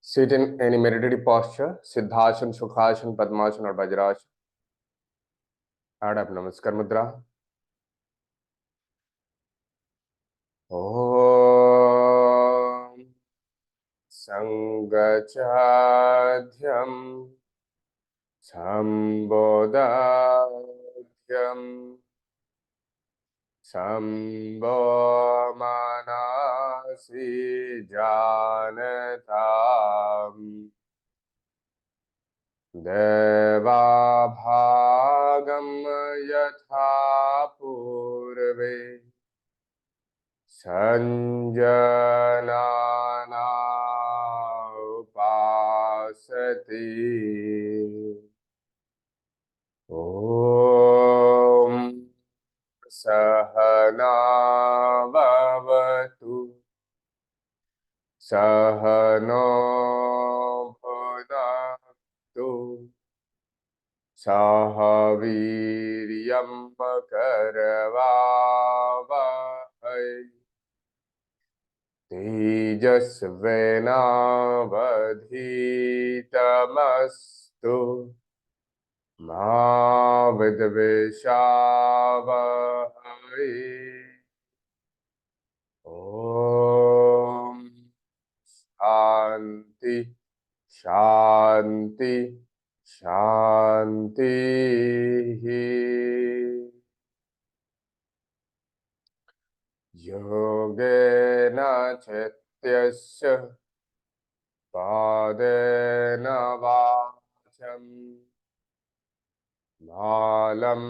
Sit in any meditative posture, Siddhasana, Sukhasana, Padmasana or Vajrasana. Add up Namaskar Mudra. Om Sangachadhyam Sambodhyam Sambho Manasi Janatam देवाभागं यथा पूर्वे सञ्जनाना उपासते ॐ सहनाववतु सहनो भुनक्तु सह वीर्यं करवावहै तेजस्विनावधीतमस्तु मा विद्विषावहै ॐ शान्ति शान्ति शांति ही। योगेन चित्तस्य पादेन वाचम् मालं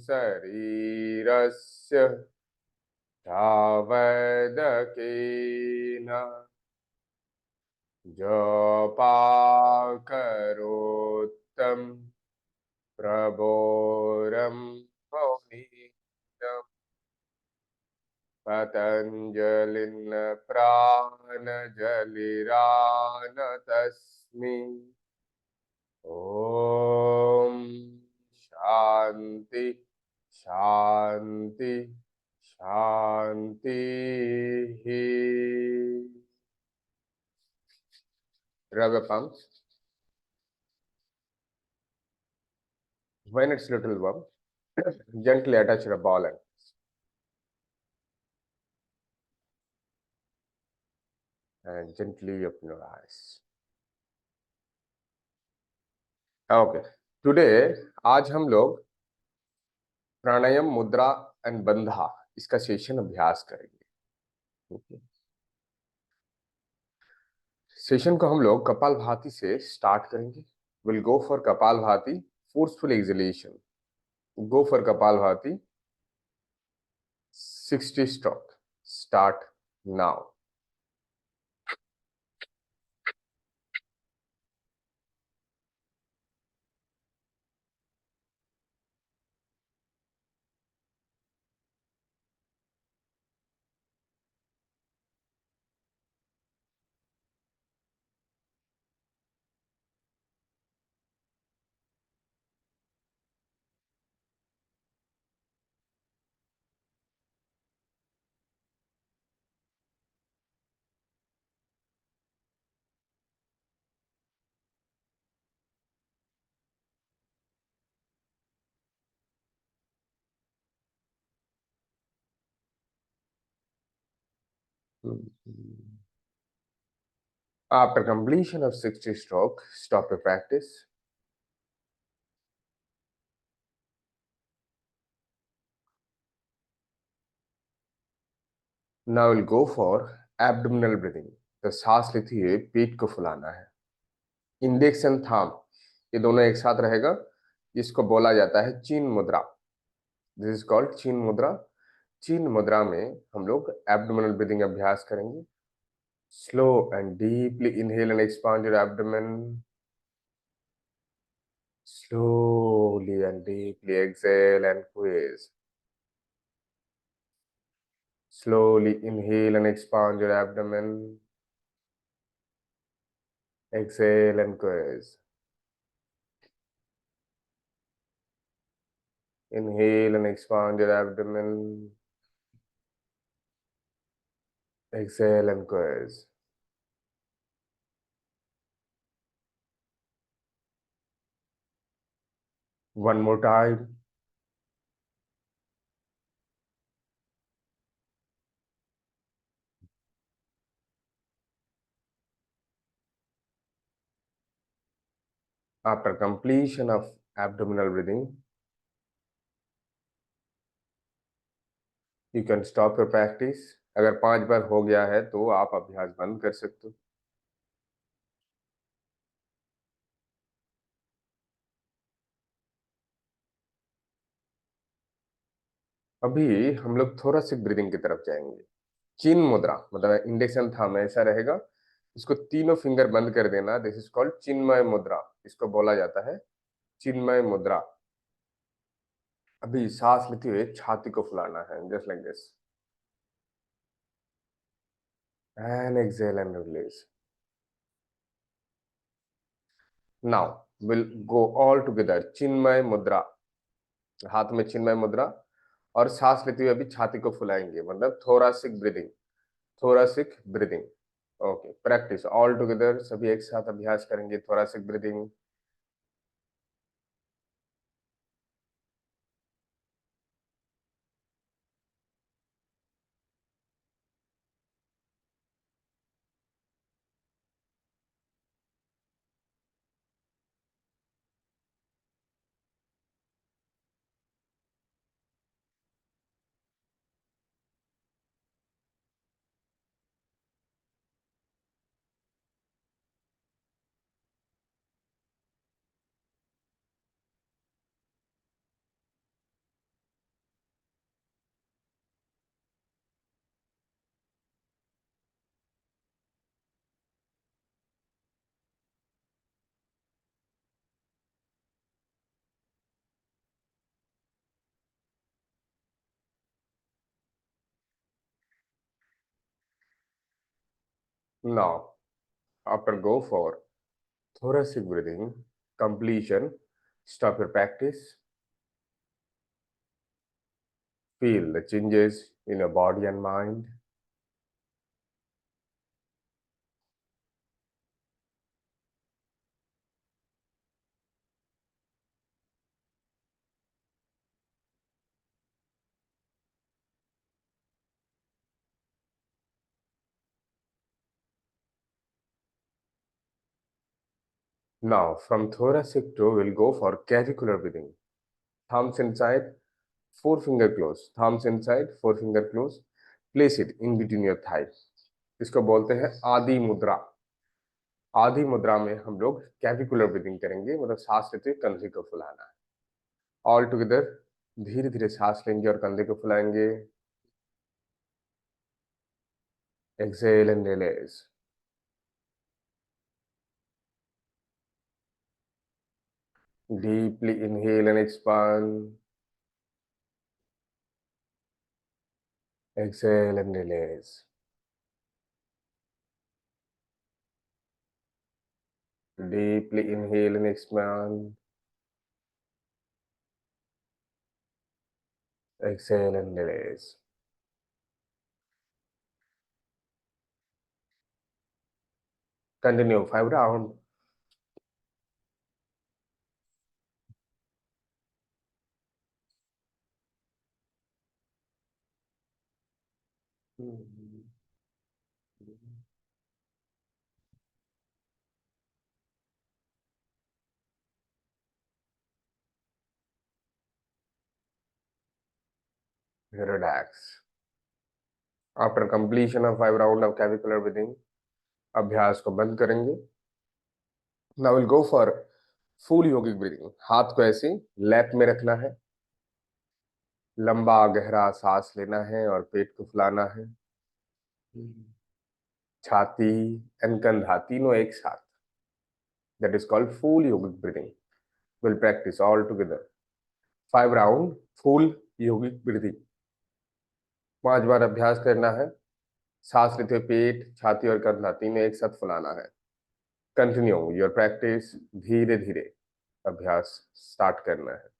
शरीरस्य तावदकेन जपाकरोत्तं प्रबोरं मुनीन्द्रम् पतञ्जलिं प्राणजलिरानतस्मि ॐ शान्ति शान्ति शान्ति ही। Rub your palms. When it's little warm, gently attach your ball and gently open your eyes. Okay. Today, आज हम लोग प्राणायाम मुद्रा एंड बंधा इसका सेशन अभ्यास करेंगे। okay. सेशन को हम लोग कपालभाति से स्टार्ट करेंगे। Will go for kapalbhati forceful exhalation. Go for kapalbhati 60 stroke. Start now. After completion of 60 stroke, stop your practice. Now we'll go for abdominal breathing. तो सांस लेते हुए पेट को फुलाना है। इंडेक्स एंड थंब ये दोनों एक साथ रहेगा। इसको बोला जाता है चीन मुद्रा। दिस इज कॉल्ड चीन मुद्रा। चीन मुद्रा में हम लोग एब्डोमिनल ब्रीदिंग अभ्यास करेंगे। Slow and deeply inhale and expand your abdomen. Slowly and deeply exhale and squeeze. Slowly inhale and expand your abdomen. Exhale and squeeze. Inhale and expand your abdomen. Exhale and quiz. One more time. After completion of abdominal breathing, you can stop your practice. अगर 5 बार हो गया है तो आप अभ्यास बंद कर सकते हो। अभी हम लोग थोरासिक ब्रीदिंग की तरफ जाएंगे। चिन मुद्रा मतलब इंडेक्स एंड थंब ऐसा रहेगा, इसको तीनों फिंगर बंद कर देना। दिस इज कॉल्ड चिन्मय मुद्रा, इसको बोला जाता है चिन्मय मुद्रा। अभी सांस लेते हुए छाती को फुलाना है, just like this, and exhale and release. Now will go all together Chinmaya mudra, हाथ में चिन्मय मुद्रा, और सांस लेते हुए अभी छाती को फुलाएंगे, मतलब thoracic breathing, thoracic breathing. Okay, practice all together, सभी एक साथ अभ्यास करेंगे thoracic breathing. Now after go for thoracic breathing completion, stop your practice, feel the changes in your body and mind. Now from thoracic toe we'll go for clavicular breathing. Thumbs inside, forefinger close, thumbs inside, forefinger close, place it in between your thighs. इसको बोलते हैं आदि मुद्रा। आदि मुद्रा में हम लोग कैविकुलर ब्रीदिंग करेंगे, मतलब सांस लेते हुए कंधे को फुलाना है। ऑल टुगेदर धीरे धीरे सांस लेंगे और कंधे को फुलाएंगे। Exhale and release. Deeply inhale and expand. Exhale and release. Deeply inhale and expand. Exhale and release. Continue 5 rounds. Relax. After completion of 5 rounds of clavicular breathing, अभ्यास को बंद करेंगे। Now we'll go for full yogic breathing. हाथ को ऐसे lap में रखना है, लंबा गहरा सांस लेना है और पेट को फुलाना है। छाती एंड कंधा तीनों एक साथ। That is called full yogic breathing. We'll practice all together. 5 rounds full yogic breathing. 5 बार अभ्यास करना है। सांस लेते हुए पेट, छाती और कंधा तीनों एक साथ फुलाना है। कंटिन्यू योर प्रैक्टिस, धीरे धीरे अभ्यास स्टार्ट करना है।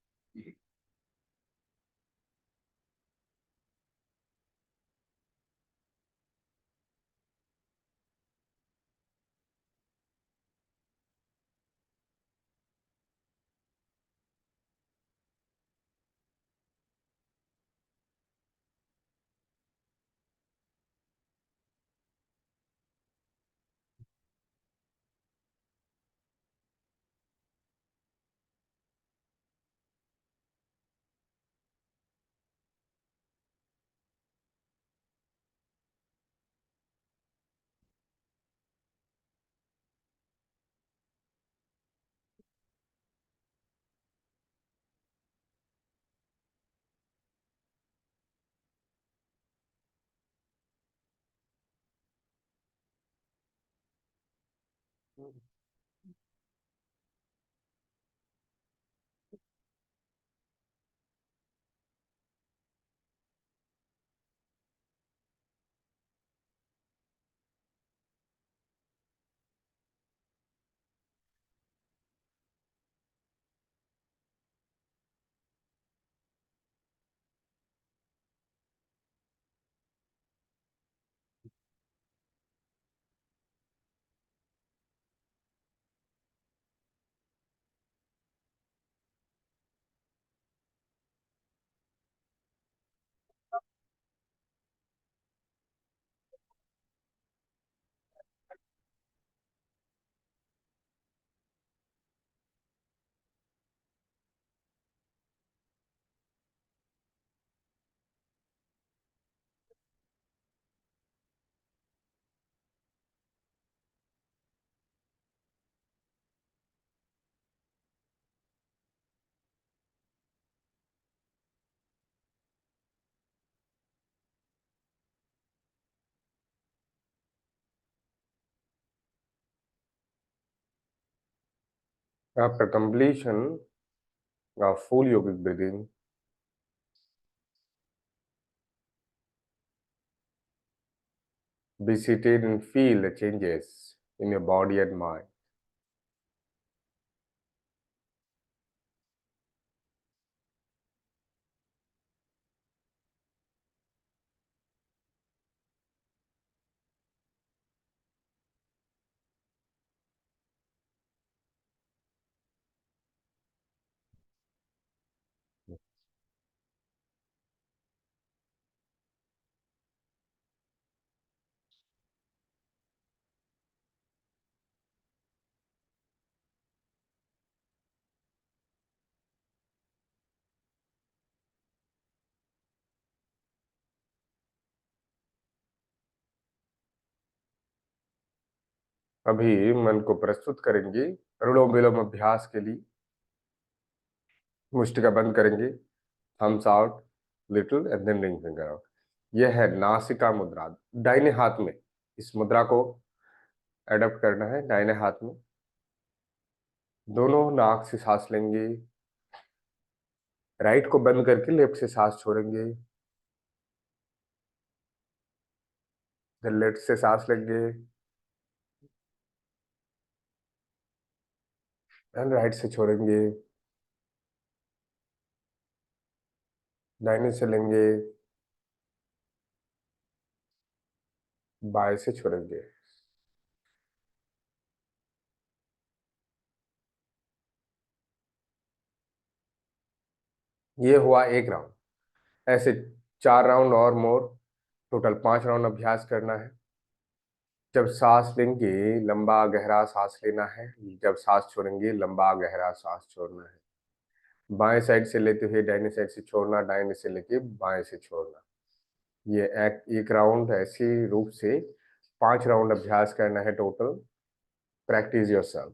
After completion of full yogic breathing, be seated and feel the changes in your body and mind. अभी मन को प्रस्तुत करेंगे अनुलोम विलोम अभ्यास के लिए। मुष्टिका बंद करेंगे, thumbs out little and then ring finger out. यह है नासिका मुद्रा, दाहिने हाथ में इस मुद्रा को एडप्ट करना है। दाहिने हाथ में दोनों नाक से सांस लेंगे, राइट को बंद करके लेफ्ट से सांस छोड़ेंगे, फिर लेफ्ट से सांस लेंगे एंड राइट से छोड़ेंगे, दाहिने से लेंगे, बाएं से छोड़ेंगे। ये हुआ एक राउंड। ऐसे 4 राउंड और मोर, टोटल 5 राउंड अभ्यास करना है। जब सांस लेंगे लंबा गहरा सांस लेना है, जब सांस छोड़ेंगे लंबा गहरा सांस छोड़ना है। बाएं साइड से लेते हुए दाहिने साइड से छोड़ना, दाहिने से लेके बाएं से छोड़ना। ये एक राउंड ऐसे रूप से 5 राउंड अभ्यास करना है total. Practice yourself.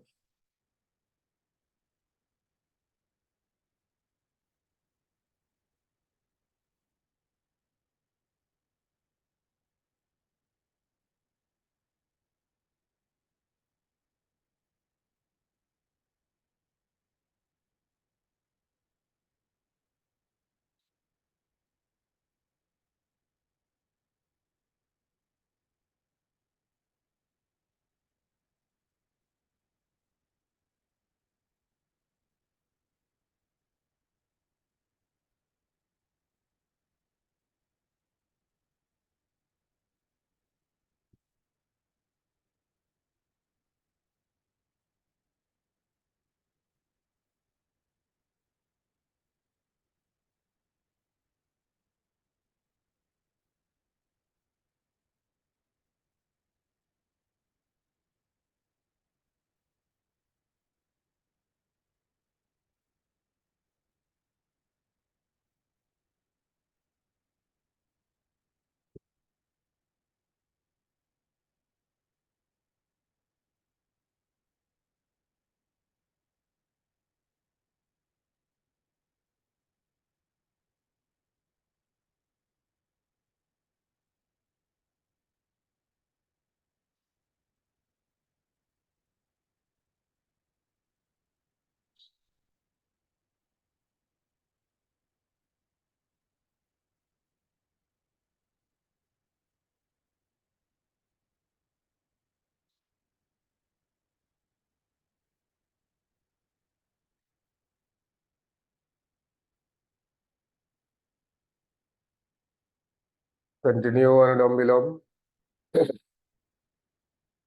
Continue anulom vilom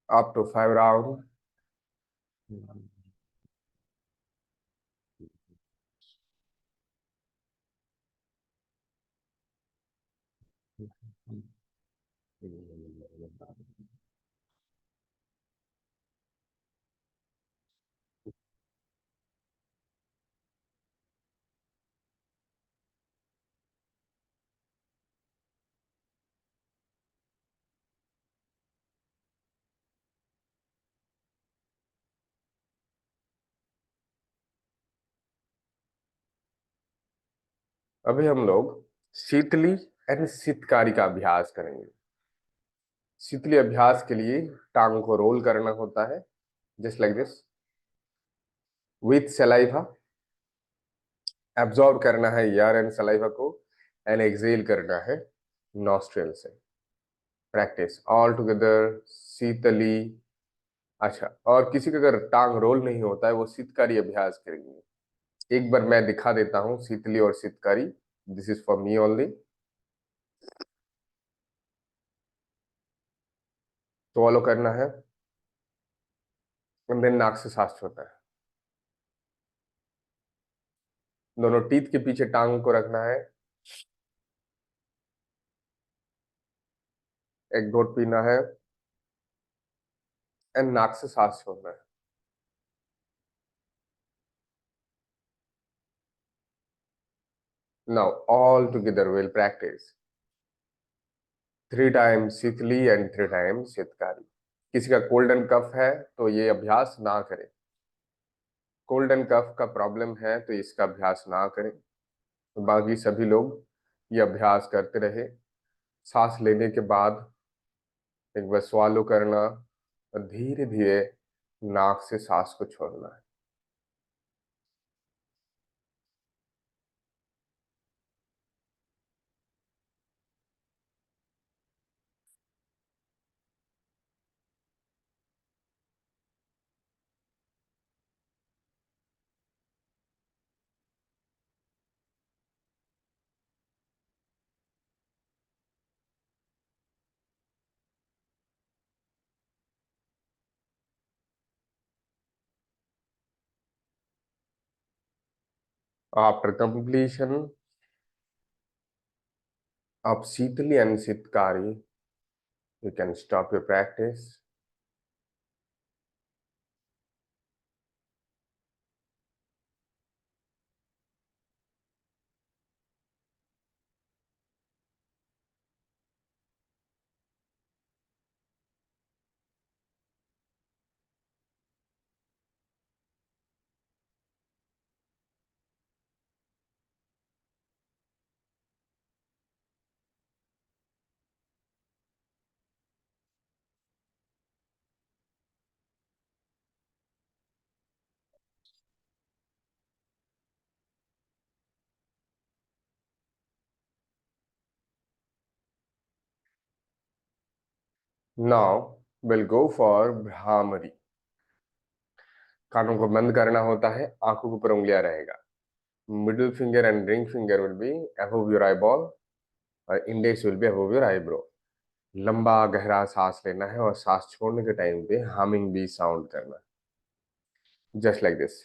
up to 5 round. अभी हम लोग शीतली एंड शीतकारी का अभ्यास करेंगे। शीतली अभ्यास के लिए टांग को रोल करना होता है, just like this, with saliva. Absorb करना है एयर एंड सलाइवा को, एंड एक्सेल करना है नॉस्ट्रल से। प्रैक्टिस ऑल टुगेदर शीतली। अच्छा, और किसी का अगर टांग रोल नहीं होता है वो शीतकारी अभ्यास करेंगे। एक बार मैं दिखा देता हूँ शीतली और Sheetkari. This is for me only. swallow करना है, and then नाक से सांस छोड़ना है। दोनों टीथ के पीछे टांग को रखना है। एक घोट पीना है, एंड नाक से सांस छोड़ना है। Now all together will practice 3 times Sheetali and 3 times Sheetkari. किसी का कोल्ड एंड कफ है तो ये अभ्यास ना करें। कोल्ड एंड कफ का प्रॉब्लम है तो इसका अभ्यास ना करें। बाकी सभी लोग ये अभ्यास करते रहे। सांस लेने के बाद एक बार स्वालो करना और धीरे धीरे नाक से सांस को छोड़ना है। After completion of Sheetali and Sitkari, you can stop your practice. Now we'll go for Brahmari. कानों को बंद करना होता है, आंखों के ऊपर उंगलियां रहेगा। Middle finger and ring finger will be above your eyeball, और index will be above your eyebrow. लंबा गहरा सांस लेना है और सांस छोड़ने के टाइम पे हमिंग बी साउंड करना, जस्ट लाइक दिस।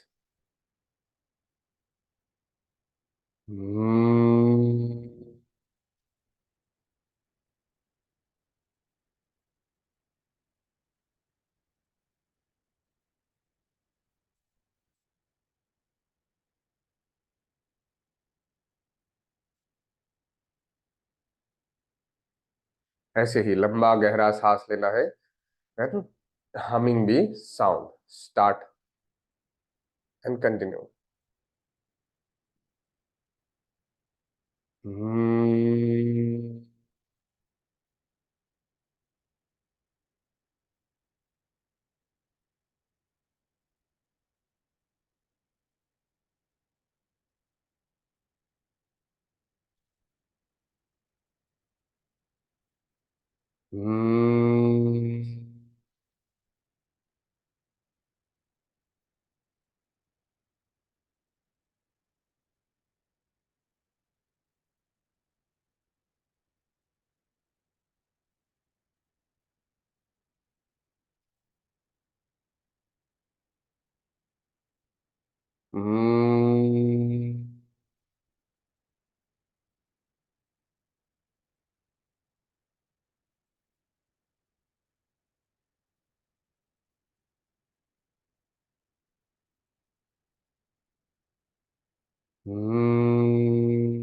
ऐसे ही लंबा गहरा सांस लेना है, and humming bee sound. Start and continue. Hmm. Hmm, hmm,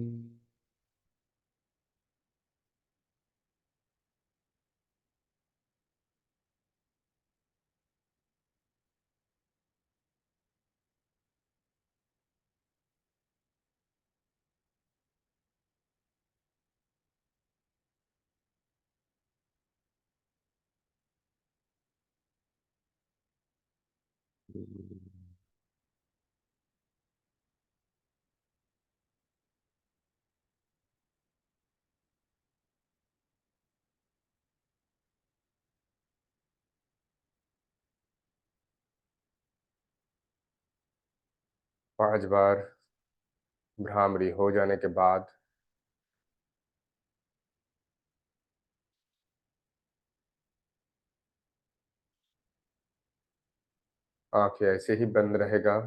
5 बार भ्रामरी हो जाने के बाद आंखें ऐसे ही बंद रहेगा।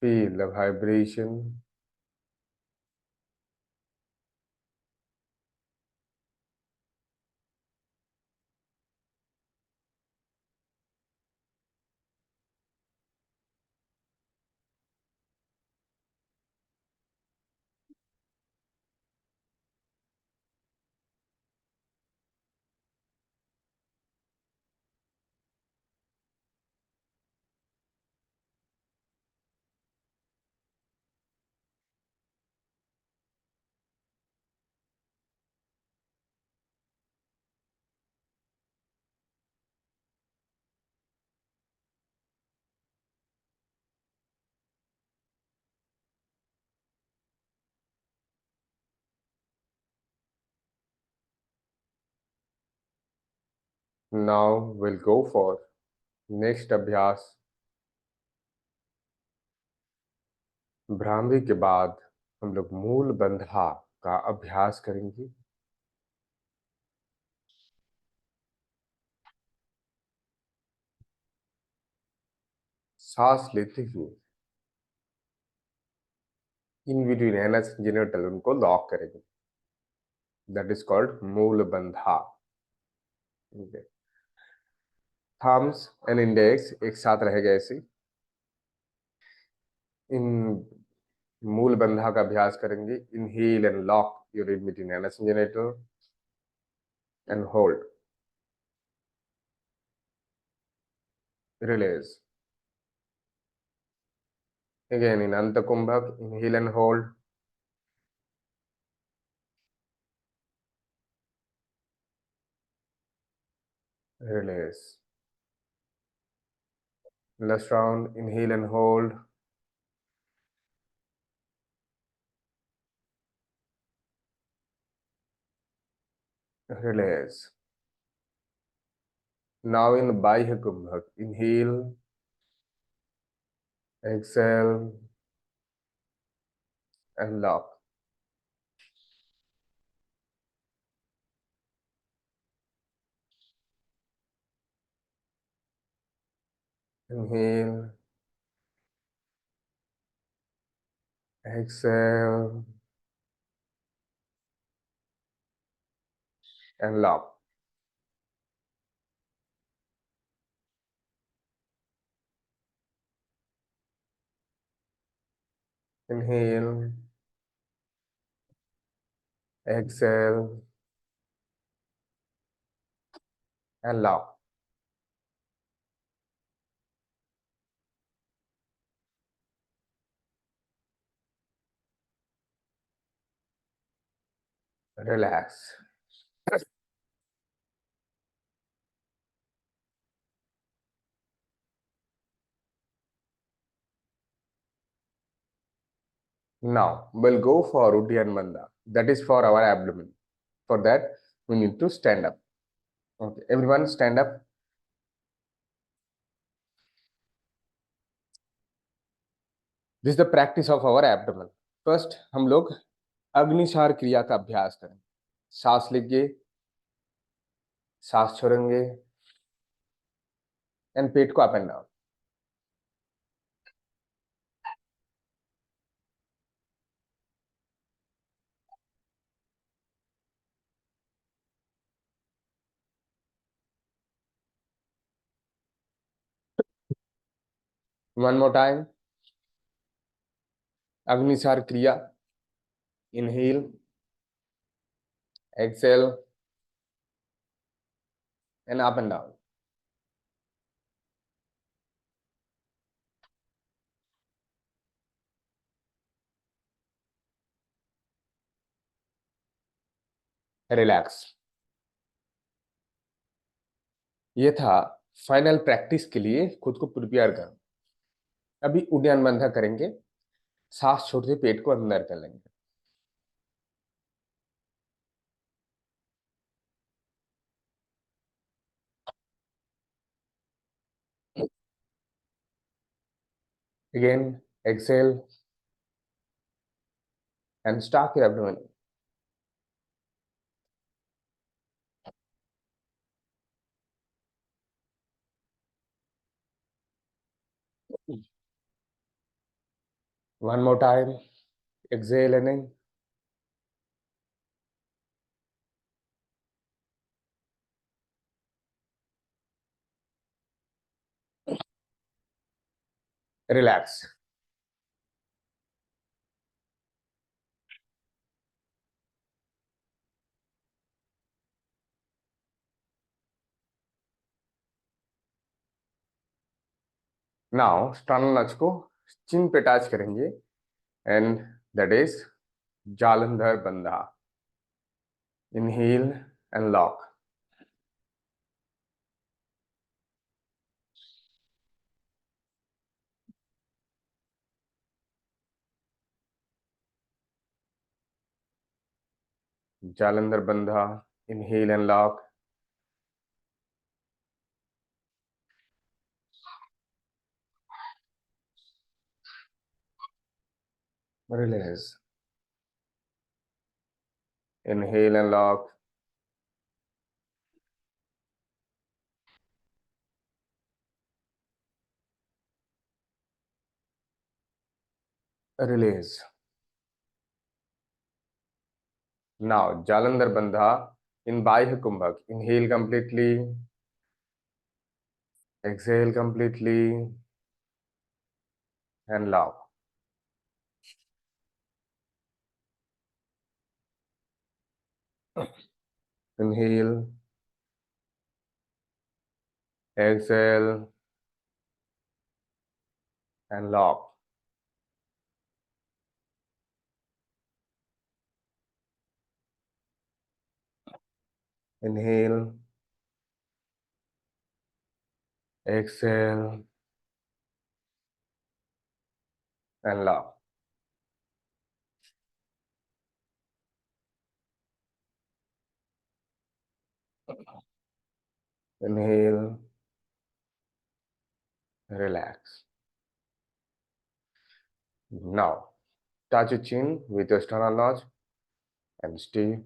Feel the vibration. Now will go for next अभ्यास। भ्रामरी के बाद हम लोग मूल बंधा का अभ्यास करेंगे। सांस लेते हुए इन बिटवीन एनस जेनिटल उनको लॉक करेंगे। दैट इज कॉल्ड मूल बंधा। थम्स एंड इंडेक्स एक साथ रहेगा ऐसे। इन मूल बंधा का अभ्यास करेंगे। Inhale and lock your in between anus genital and hold. Release again in Antakumbhak. Inhale and hold. Release. Last round. Inhale and hold. Release. Now in Baihya Kumbhak. Inhale, exhale, and lock. Inhale, exhale, and lock. Inhale, exhale, and lock. Relax. Now we'll go for Uddiyana Bandha. That is for our abdomen. For that, we need to stand up. Okay, everyone stand up. This is the practice of our abdomen. First, हम लोग अग्निसार क्रिया का अभ्यास करें। सांस लीजिए, सांस छोड़ेंगे, एंड पेट को up and down. One more time. Agnisar kriya. Inhale, exhale and up and down. Relax. ये था फाइनल प्रैक्टिस के लिए खुद को प्रिपेयर कर। अभी उद्यान बंधा करेंगे, सांस छोड़ते पेट को अंदर कर लेंगे। Again, exhale and start your abdomen. One more time. Exhale and in. Relax. Now, sternal nudge को चिन पे टच करेंगे and that is जालंधर बंधा. Inhale and lock. जालंधर बंधा. Inhale and lock. Release. Inhale and lock. Release. Now, Jalandhar Bandha in Baihya Kumbhak. Inhale completely. Exhale completely. And lock. Inhale. Exhale. And lock. Inhale. Exhale. And lock. Inhale. Relax. Now, touch your chin with your sternal notch and stay.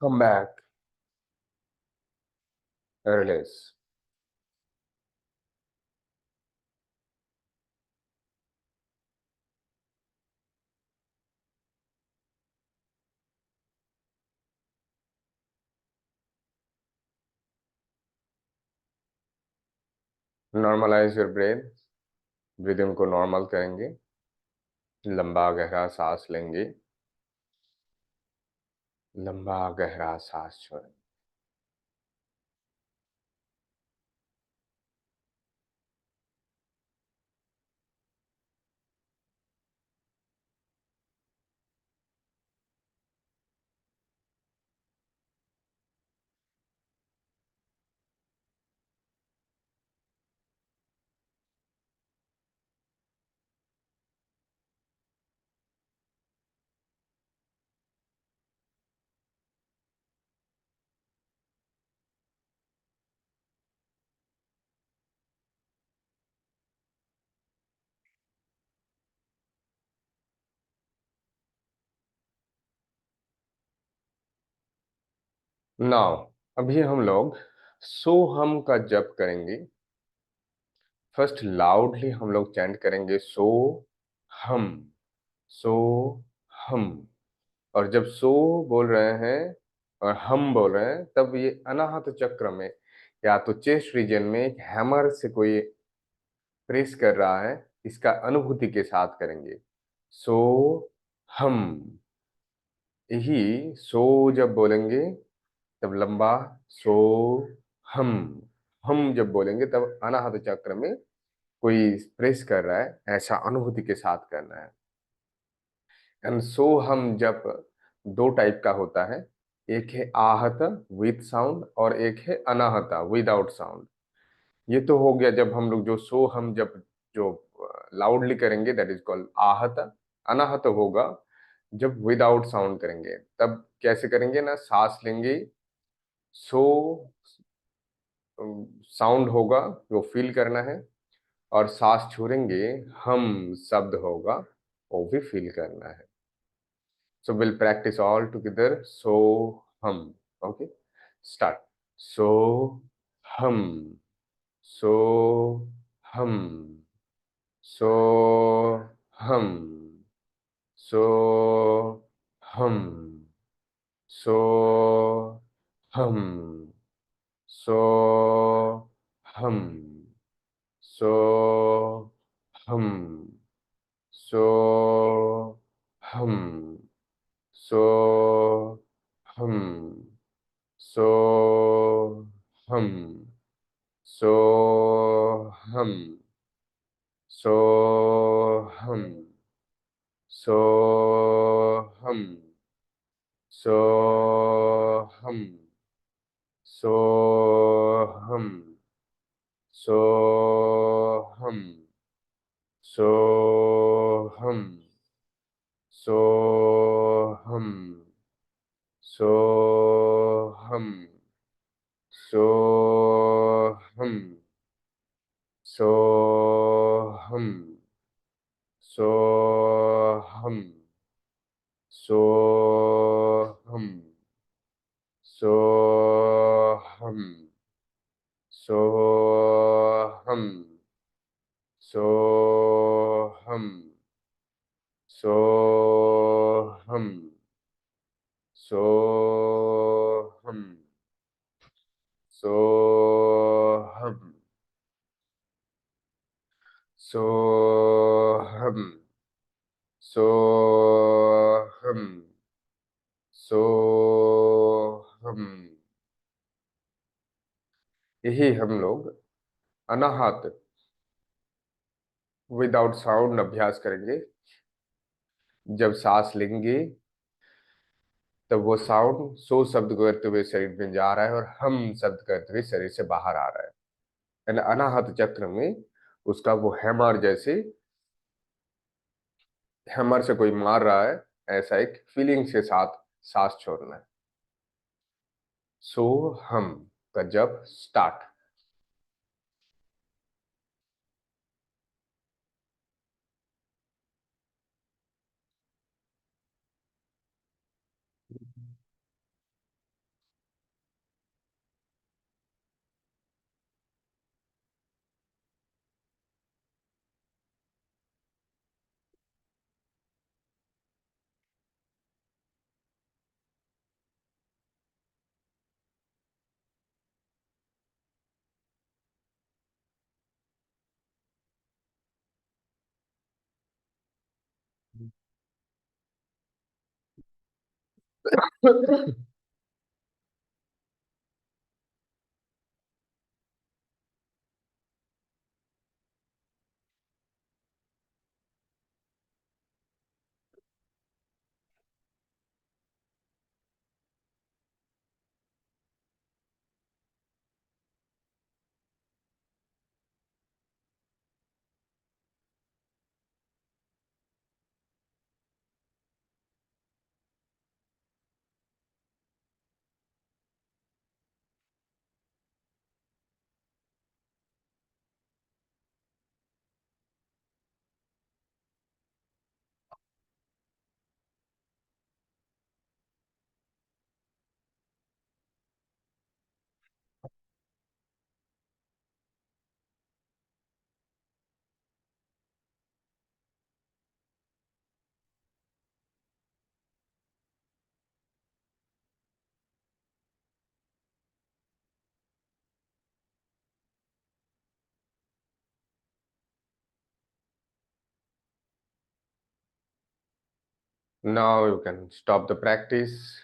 Come back. Release. Normalize your breath. Breathing को normal करेंगे. लंबा गहरा सांस लेंगे. लंबा गहरा सांस छोड़ेंगे. नाउ अभी हम लोग सो हम का जप करेंगे। फर्स्ट लाउडली हम लोग चैंट करेंगे सो हम, सो हम। और जब सो बोल रहे हैं और हम बोल रहे हैं तब ये अनाहत चक्र में या तो चेस्ट रीजन में एक हैमर से कोई प्रेस कर रहा है, इसका अनुभूति के साथ करेंगे। सो हम, यही सो जब बोलेंगे तब लंबा सो हम, हम जब बोलेंगे तब अनाहत चक्र में कोई प्रेस कर रहा है, ऐसा अनुभूति के साथ करना है। एंड सो हम जब दो टाइप का होता है, एक है आहत विथ साउंड और एक है अनाहत विदाउट साउंड। ये तो हो गया जब हम लोग जो सो हम जब जो लाउडली करेंगे, दैट इज कॉल्ड आहत। अनाहत होगा जब विदाउट साउंड करेंगे। तब कैसे करेंगे ना, सांस लेंगे, सो साउंड होगा वो फील करना है, और सांस छोड़ेंगे, हम शब्द होगा वो भी फील करना है। So we'll practice all together. So hum. Okay. Start. So hum. So hum. So hum. So hum. So hum. So hum. So hum. So hum. So hum, so hum, so hum, so hum, so hum, so hum, so hum, so hum, so hum, so hum, so hum. Soham, soham, soham, soham, soham, soham, soham, soham, soham, soham, soham. सोहम, सोहम। यही हम लोग अनाहत without sound अभ्यास करेंगे। जब सांस लेंगे तब वो साउंड सो शब्द करते हुए शरीर में जा रहा है और हम शब्द करते हुए शरीर से बाहर आ रहा है। यानी अनाहत चक्र में उसका वो हैमर जैसे, हैमर से कोई मार रहा है, ऐसा एक फीलिंग के साथ सांस छोड़ना है। सो हम का जब start. Now you can stop the practice.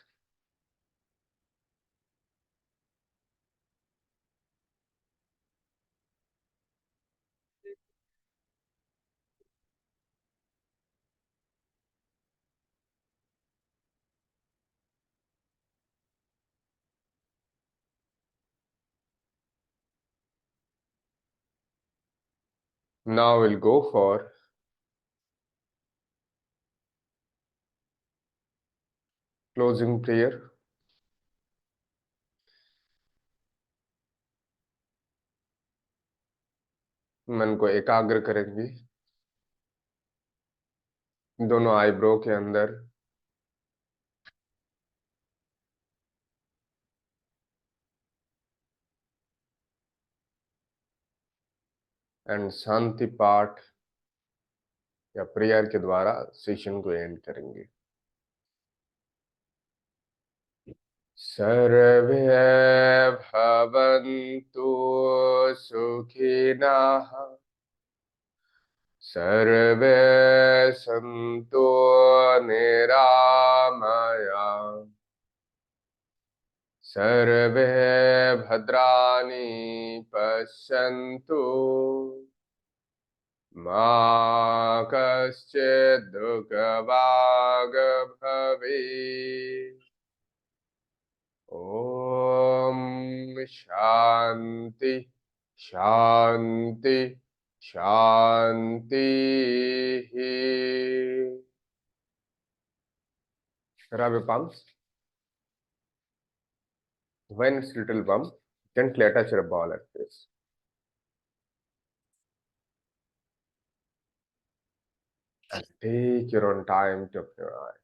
Now we'll go for closing prayer. मन को एकाग्र करेंगे, दोनों आईब्रो के अंदर। एंड शांति पाठ या प्रेयर के द्वारा सेशन को एंड करेंगे। सर्वे भवन्तु सुखिनः, सर्वे सन्तु निरामया, सर्वे भद्राणि पश्यन्तु, मा कश्चित् दुःखभाग् भवेत्। ओम शांति शांति शांति। Rub your palms. When it's little warm, gently attach your ball like this. And take your own time to open your eyes.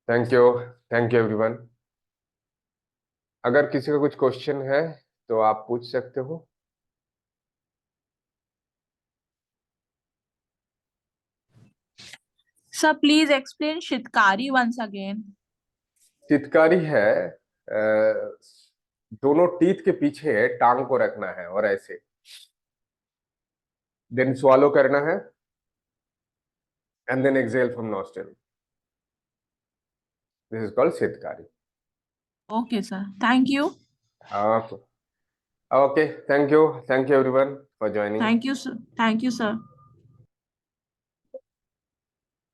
Thank you everyone. अगर किसी का कुछ क्वेश्चन है तो आप पूछ सकते हो। Sir, please explain Shitkari once again. चितकारी है, दोनों टीथ के पीछे टांग को रखना है और ऐसे देन swallow करना है and then exhale from nostril. This is called Siddhkari. Okay, sir. Thank you. Okay. Okay. Thank you. Thank you everyone for joining. Thank you, sir. Thank you, sir.